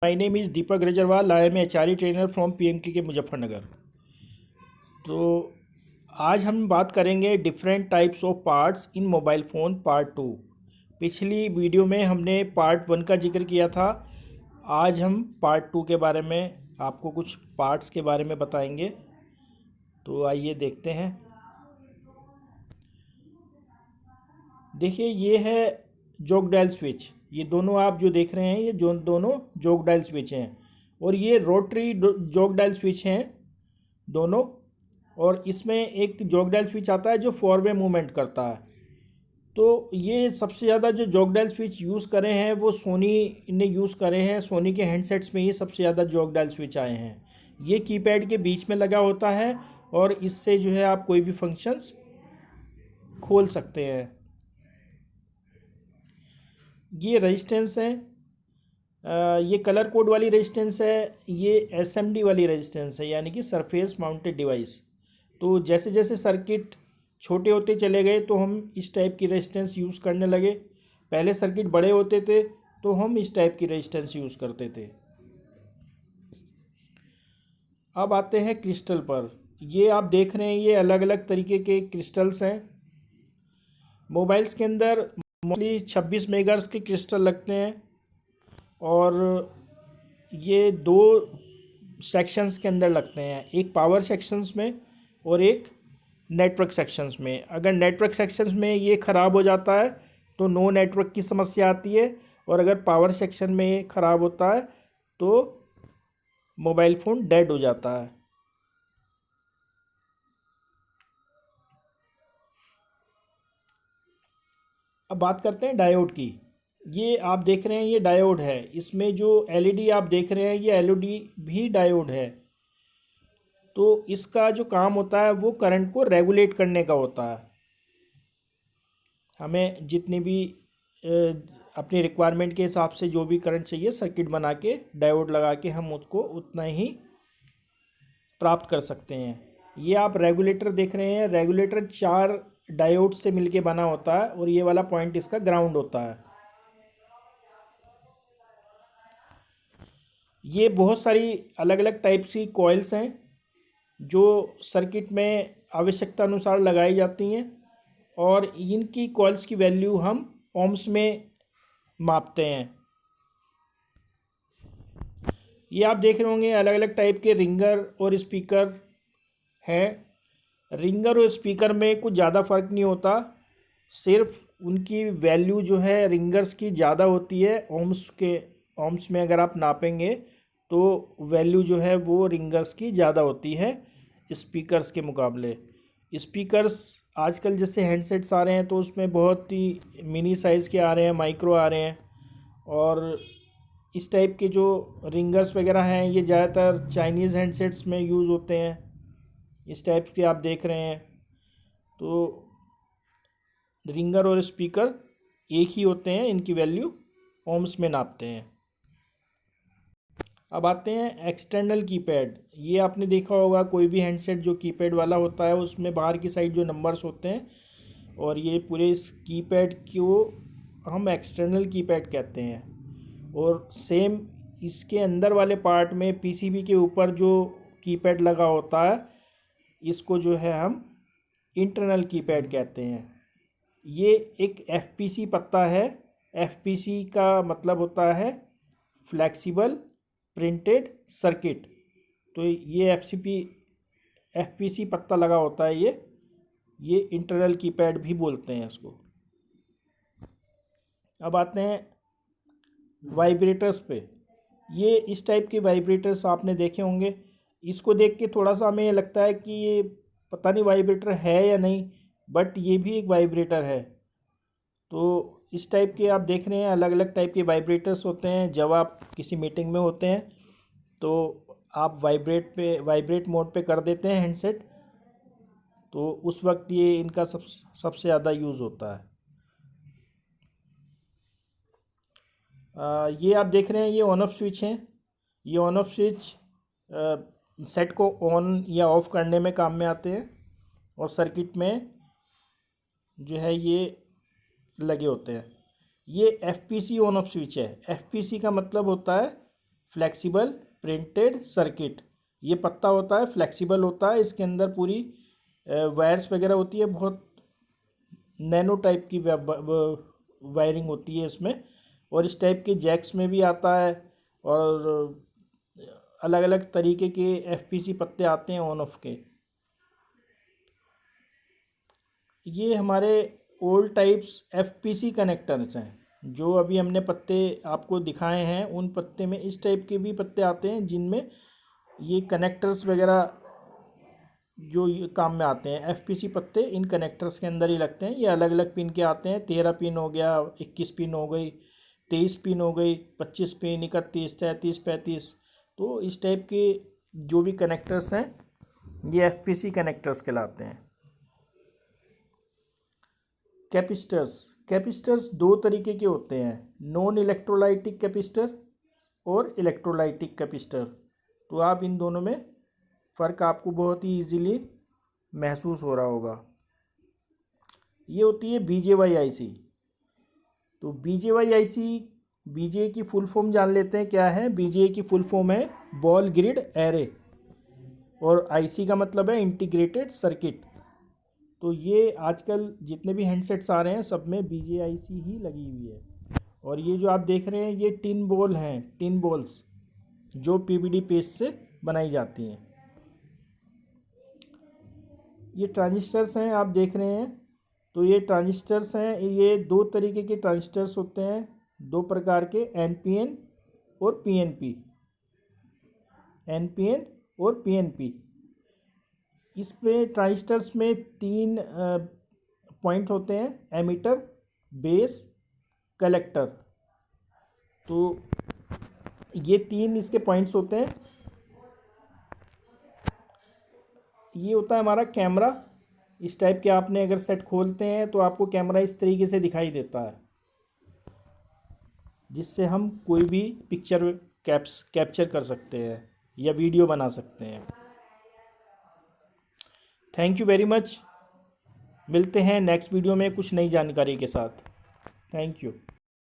My name is Deepak Grejarwal. I am HRE trainer from PMK Muzaffarnagar. तो आज हम बात करेंगे different types of parts in mobile phone part two. पिछली वीडियो में हमने पार्ट वन का जिक्र किया था। आज हम पार्ट टू के बारे में आपको कुछ पार्ट्स के बारे में बताएंगे। तो आइए देखते हैं। देखिए, ये है जोक डायल स्विच। ये दोनों आप जो देख रहे हैं, ये जो दोनों जोक डायल स्विच हैं, और ये रोटरी जोक डायल स्विच हैं दोनों। और इसमें एक जोक डायल स्विच आता है जो फोर वे मूवमेंट करता है। तो ये सबसे ज़्यादा जो जोक डायल स्विच यूज़ करे हैं वो सोनी ने यूज़ करे हैं। सोनी के हैंडसेट्स में ही सबसे ज़्यादा जोक डायल स्विच आए हैं। ये कीपैड के बीच में लगा होता है और इससे जो है आप कोई भी फंक्शंस खोल सकते हैं। ये रेजिस्टेंस है, ये कलर कोड वाली रेजिस्टेंस है। ये एसएमडी वाली रेजिस्टेंस है, यानी कि सरफेस माउंटेड डिवाइस। तो जैसे जैसे सर्किट छोटे होते चले गए तो हम इस टाइप की रेजिस्टेंस यूज़ करने लगे। पहले सर्किट बड़े होते थे तो हम इस टाइप की रेजिस्टेंस यूज़ करते थे। अब आते हैं क्रिस्टल पर। ये आप देख रहे हैं, ये अलग अलग तरीके के क्रिस्टल्स हैं। मोबाइल्स के अंदर मोस्टली 26 मेगाहर्ट्ज़ के क्रिस्टल लगते हैं, और ये दो सेक्शंस के अंदर लगते हैं, एक पावर सेक्शंस में और एक नेटवर्क सेक्शंस में। अगर नेटवर्क सेक्शंस में ये ख़राब हो जाता है तो नो नेटवर्क की समस्या आती है, और अगर पावर सेक्शन में ये ख़राब होता है तो मोबाइल फ़ोन डेड हो जाता है। अब बात करते हैं डायोड की। ये आप देख रहे हैं, ये डायोड है। इसमें जो एलईडी आप देख रहे हैं, ये एलईडी भी डायोड है। तो इसका जो काम होता है वो करंट को रेगुलेट करने का होता है। हमें जितनी भी अपनी रिक्वायरमेंट के हिसाब से जो भी करंट चाहिए, सर्किट बना के डायोड लगा के हम उसको उतना ही प्राप्त कर सकते हैं। ये आप रेगुलेटर देख रहे हैं। रेगुलेटर 4 डायोड से मिलके बना होता है, और ये वाला पॉइंट इसका ग्राउंड होता है। ये बहुत सारी अलग अलग टाइप की कॉइल्स हैं जो सर्किट में आवश्यकता अनुसार लगाई जाती हैं, और इनकी कॉइल्स की वैल्यू हम ओम्स में मापते हैं। ये आप देख रहे होंगे, अलग अलग टाइप के रिंगर और स्पीकर हैं। रिंगर और स्पीकर में कुछ ज़्यादा फ़र्क नहीं होता, सिर्फ उनकी वैल्यू जो है रिंगर्स की ज़्यादा होती है। ओम्स में अगर आप नापेंगे तो वैल्यू जो है वो रिंगर्स की ज़्यादा होती है स्पीकर्स के मुकाबले। स्पीकर्स आजकल जैसे हैंडसेट्स आ रहे हैं तो उसमें बहुत ही मिनी साइज़ के आ रहे हैं, माइक्रो आ रहे हैं। और इस टाइप के जो रिंगर्स वगैरह हैं ये ज़्यादातर चाइनीज़ हैंडसेट्स में यूज़ होते हैं। इस टाइप के आप देख रहे हैं। तो रिंगर और स्पीकर एक ही होते हैं, इनकी वैल्यू ओम्स में नापते हैं। अब आते हैं एक्सटर्नल कीपैड। ये आपने देखा होगा, कोई भी हैंडसेट जो कीपैड वाला होता है उसमें बाहर की साइड जो नंबर्स होते हैं, और ये पूरे इस कीपैड को हम एक्सटर्नल कीपैड कहते हैं। और सेम इसके अंदर वाले पार्ट में पीसीबी के ऊपर जो कीपैड लगा होता है, इसको जो है हम इंटरनल कीपैड कहते हैं। ये एक एफपीसी पत्ता है। एफपीसी का मतलब होता है फ्लेक्सिबल प्रिंटेड सर्किट। तो ये एफपीसी पत्ता लगा होता है। ये इंटरनल कीपैड भी बोलते हैं इसको। अब आते हैं वाइब्रेटर्स पे। ये इस टाइप के वाइब्रेटर्स आपने देखे होंगे। इसको देख के थोड़ा सा हमें ये लगता है कि ये पता नहीं वाइब्रेटर है या नहीं, बट ये भी एक वाइब्रेटर है। तो इस टाइप के आप देख रहे हैं, अलग अलग टाइप के वाइब्रेटर्स होते हैं। जब आप किसी मीटिंग में होते हैं तो आप वाइब्रेट मोड पे कर देते हैं हैंडसेट, तो उस वक्त ये इनका सबसे ज़्यादा यूज़ होता है। ये आप देख रहे हैं, ये ऑन ऑफ स्विच हैं। ये ऑन ऑफ स्विच सेट को ऑन या ऑफ करने में काम में आते हैं, और सर्किट में जो है ये लगे होते हैं। ये एफपीसी ऑन ऑफ स्विच है। एफपीसी का मतलब होता है फ्लेक्सिबल प्रिंटेड सर्किट। ये पत्ता होता है, फ्लेक्सिबल होता है, इसके अंदर पूरी वायर्स वगैरह होती है, बहुत नैनो टाइप की वायरिंग होती है इसमें। और इस टाइप के जैक्स में भी आता है, और अलग अलग तरीके के एफपीसी पत्ते आते हैं ऑन ऑफ के। ये हमारे ओल्ड टाइप्स एफपीसी कनेक्टर्स हैं, जो अभी हमने पत्ते आपको दिखाए हैं। उन पत्ते में इस टाइप के भी पत्ते आते हैं जिनमें ये कनेक्टर्स वगैरह जो ये काम में आते हैं। एफपीसी पत्ते इन कनेक्टर्स के अंदर ही लगते हैं। ये अलग अलग पिन के आते हैं, 13 पिन हो गया, 21 पिन हो गई, 23 पिन हो गई, 25 पिन, 31, 33, 35। तो इस टाइप के जो भी कनेक्टर्स हैं ये एफपीसी कनेक्टर्स कहलाते हैं। कैपिस्टर्स दो तरीके के होते हैं, नॉन इलेक्ट्रोलाइटिक कैपिस्टर और इलेक्ट्रोलाइटिक कैपिस्टर। तो आप इन दोनों में फ़र्क आपको बहुत ही इजीली महसूस हो रहा होगा। ये होती है बीजेवाई आईसी। तो बीजेवाई आईसी, बीजे की फुल फॉर्म जान लेते हैं क्या है। बीजे की फुल फॉर्म है बॉल ग्रिड एरे, और आईसी का मतलब है इंटीग्रेटेड सर्किट। तो ये आजकल जितने भी हैंडसेट्स आ रहे हैं सब में बीजेआईसी ही लगी हुई है। और ये जो आप देख रहे हैं ये टिन बॉल हैं, टिन बॉल्स जो पीवीडी पेस्ट से बनाई जाती हैं। ये ट्रांजिस्टर्स हैं आप देख रहे हैं। तो ये ट्रांजिस्टर्स हैं, ये दो तरीके के ट्रांजिस्टर्स होते हैं, दो प्रकार के, एनपीएन और पीएनपी। एनपीएन और पीएनपी। इसमें ट्रांजिस्टर्स में 3 पॉइंट होते हैं, एमीटर, बेस, कलेक्टर। तो ये 3 इसके पॉइंट्स होते हैं। ये होता है हमारा कैमरा। इस टाइप के आपने अगर सेट खोलते हैं तो आपको कैमरा इस तरीके से दिखाई देता है, जिससे हम कोई भी पिक्चर कैप्चर कर सकते हैं या वीडियो बना सकते हैं। Thank you very much. मिलते हैं नेक्स्ट वीडियो में कुछ नई जानकारी के साथ। Thank you.